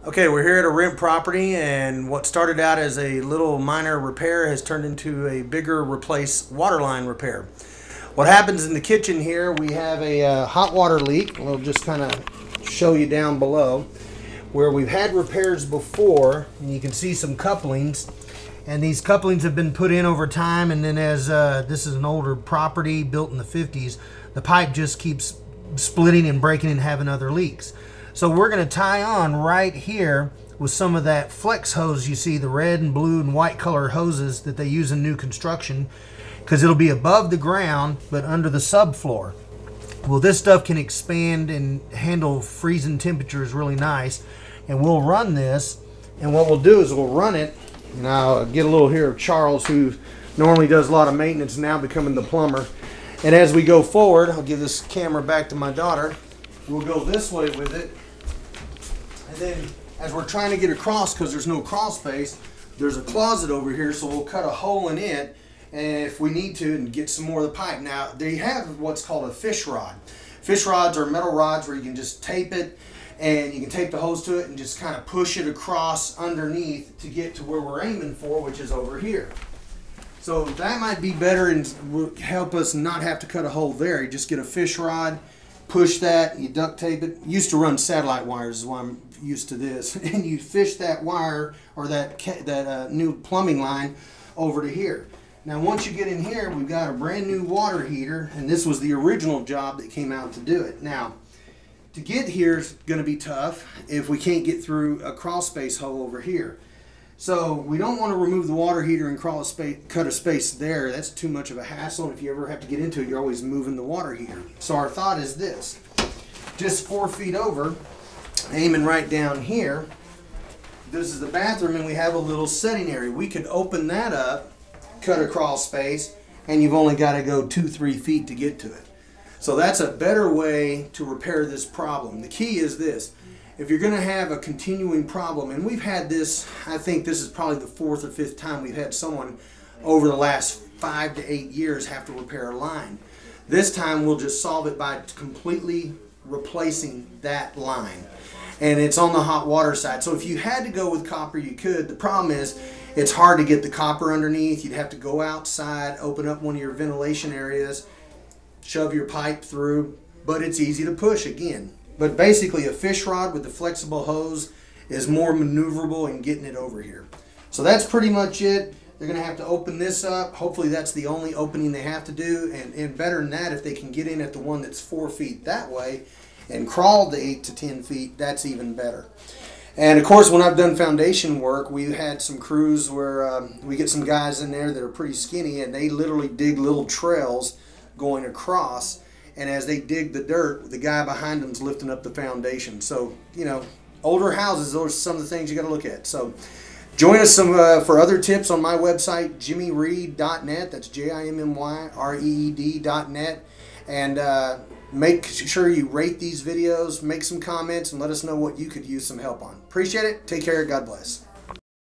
Okay, we're here at a rent property, and what started out as a little minor repair has turned into a bigger replace water line repair. What happens in the kitchen here, we have a hot water leak. We'll just kind of show you down below where we've had repairs before, and you can see some couplings. And these couplings have been put in over time, and then as this is an older property built in the 50s, the pipe just keeps splitting and breaking and having other leaks. So we're going to tie on right here with some of that flex hose. You see the red and blue and white color hoses that they use in new construction, because it'll be above the ground but under the subfloor. Well, this stuff can expand and handle freezing temperatures really nice, and we'll run this, and what we'll do is we'll run it, and I'll get a little here of Charles, who normally does a lot of maintenance, now becoming the plumber. And as we go forward, I'll give this camera back to my daughter. We'll go this way with it, and then as we're trying to get across, because there's no crawl space, there's a closet over here, so we'll cut a hole in it, and if we need to, and get some more of the pipe. Now, they have what's called a fish rod. Fish rods are metal rods where you can just tape it, and you can tape the hose to it and just kind of push it across underneath to get to where we're aiming for, which is over here. So that might be better and will help us not have to cut a hole there. You just get a fish rod, push that, you duct tape it. Used to run satellite wires, is why I'm used to this. And you fish that wire, or that new plumbing line, over to here. Now once you get in here, we've got a brand new water heater, and this was the original job that came out to do it. Now, to get here is going to be tough if we can't get through a crawl space hole over here. So we don't want to remove the water heater and cut a space there. That's too much of a hassle. If you ever have to get into it, you're always moving the water heater. So our thought is this: just 4 feet over, aiming right down here. This is the bathroom, and we have a little setting area. We could open that up, cut a crawl space, and you've only got to go 2-3 feet to get to it. So that's a better way to repair this problem. The key is this: if you're going to have a continuing problem, and we've had this, I think this is probably the 4th or 5th time we've had someone over the last 5 to 8 years have to repair a line. This time we'll just solve it by completely replacing that line. And it's on the hot water side. So if you had to go with copper, you could. The problem is it's hard to get the copper underneath. You'd have to go outside, open up one of your ventilation areas, shove your pipe through, but it's easy to push again. But basically a fish rod with the flexible hose is more maneuverable in getting it over here. So that's pretty much it. They're going to have to open this up. Hopefully that's the only opening they have to do, and better than that, if they can get in at the one that's 4 feet that way and crawl the 8 to 10 feet, that's even better. And of course, when I've done foundation work, we've had some crews where we get some guys in there that are pretty skinny, and they literally dig little trails going across, and as they dig the dirt, the guy behind them's lifting up the foundation. So, you know, older houses, those are some of the things you got to look at. So join us for other tips on my website, jimmyreed.net. That's JIMMYREED.net. And make sure you rate these videos, make some comments, and let us know what you could use some help on. Appreciate it. Take care. God bless.